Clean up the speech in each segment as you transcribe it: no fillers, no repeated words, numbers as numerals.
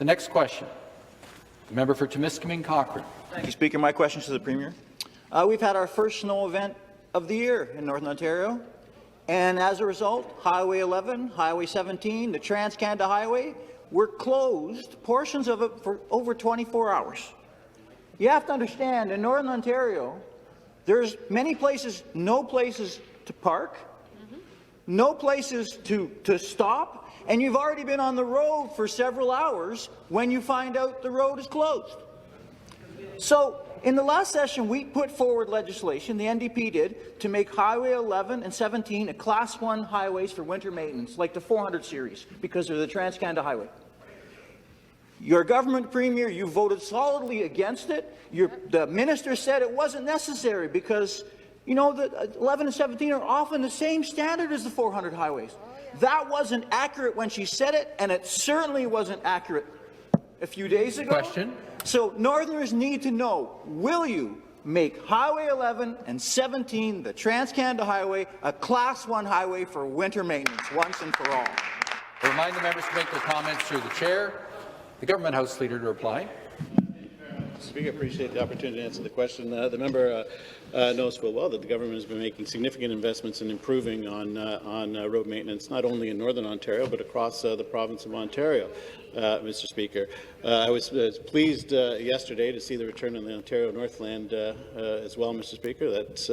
The next question, the member for Timiskaming Cochrane. Thank you, Speaker. My question is to the Premier. We've had our first snow event of the year in Northern Ontario, and as a result, Highway 11, Highway 17, the Trans-Canada Highway were closed, portions of it, for over 24 hours. You have to understand, in Northern Ontario, there's many places, no places to park, no places to stop, and you've already been on the road for several hours when you find out the road is closed. So, in the last session, we put forward legislation, the NDP did, to make Highway 11 and 17 a Class 1 highways for winter maintenance, like the 400 series, because they're the Trans-Canada Highway. Your government, Premier, you voted solidly against it. The minister said it wasn't necessary because, you know, the 11 and 17 are often the same standard as the 400 highways. That wasn't accurate when she said it, and it certainly wasn't accurate a few days ago. Question. So Northerners need to know, will you make Highway 11 and 17, the Trans-Canada Highway, a Class 1 highway for winter maintenance once and for all? I remind the members to make their comments through the chair. The Government House Leader to reply. Speaker, I appreciate the opportunity to answer the question. The member knows full well that the government has been making significant investments in improving on road maintenance, not only in Northern Ontario, but across the province of Ontario. Mr. Speaker, I was pleased yesterday to see the return of the Ontario Northland as well, Mr. Speaker. That's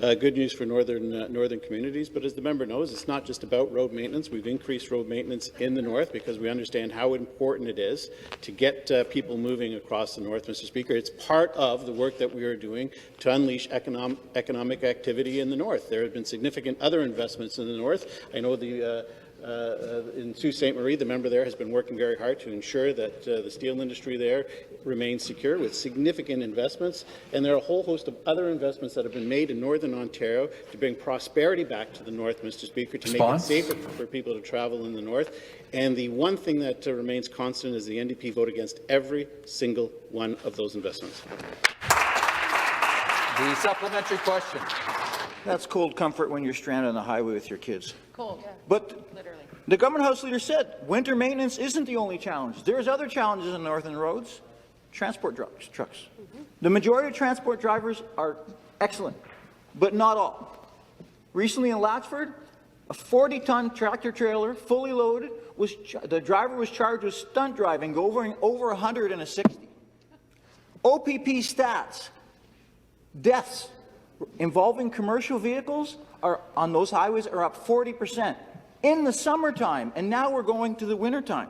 good news for northern communities. But as the member knows, it's not just about road maintenance. We've increased road maintenance in the north because we understand how important it is to get people moving across the north, Mr. Speaker. It's part of the work that we are doing to unleash economic activity in the north. There have been significant other investments in the north. I know in Sault Ste. Marie, the member there has been working very hard to ensure that the steel industry there remains secure with significant investments. And there are a whole host of other investments that have been made in Northern Ontario to bring prosperity back to the north, Mr. Speaker, to make it safer for people to travel in the north. And the one thing that remains constant is the NDP vote against every single one of those investments. The supplementary question. That's cold comfort when you're stranded on the highway with your kids. Cold, yeah. But literally, the Government House Leader said winter maintenance isn't the only challenge. There's other challenges in northern roads. Transport trucks. The majority of transport drivers are excellent, but not all. Recently in Latchford, a 40-ton tractor-trailer, fully loaded, the driver was charged with stunt driving, going over 160. OPP stats, deaths involving commercial vehicles on those highways are up 40% in the summertime, and now we're going to the wintertime.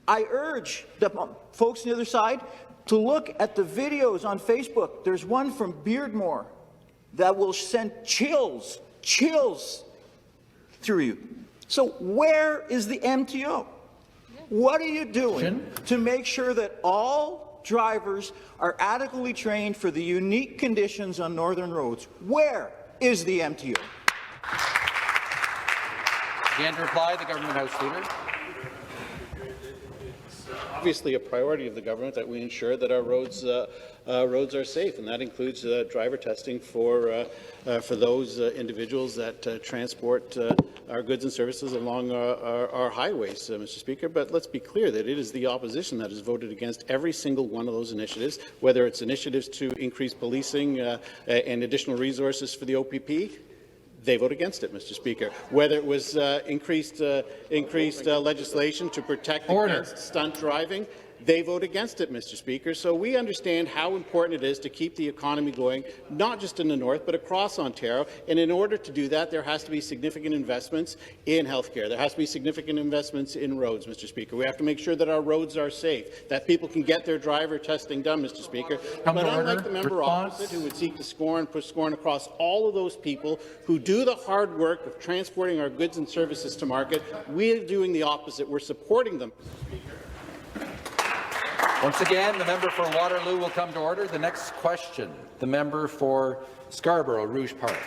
I urge the folks on the other side to look at the videos on Facebook. There's one from Beardmore that will send chills through you. So where is the MTO? What are you doing to make sure that all drivers are adequately trained for the unique conditions on northern roads? Where is the MTO? Again to reply, the Government House Leader. Obviously a priority of the government that we ensure that our roads are safe, and that includes driver testing for those individuals that transport our goods and services along our highways, Mr. Speaker. But let's be clear that it is the opposition that has voted against every single one of those initiatives, whether it's initiatives to increase policing and additional resources for the OPP. They vote against it, Mr. Speaker. Whether it was increased legislation to protect against stunt driving, they vote against it, Mr. Speaker. So we understand how important it is to keep the economy going, not just in the north, but across Ontario. And in order to do that, there has to be significant investments in healthcare. There has to be significant investments in roads, Mr. Speaker. We have to make sure that our roads are safe, that people can get their driver testing done, Mr. Speaker. But unlike the member opposite, who would seek to put scorn across all of those people who do the hard work of transporting our goods and services to market, we're doing the opposite. We're supporting them, Mr. Speaker. Once again, the member for Waterloo will come to order. The next question, the member for Scarborough Rouge Park.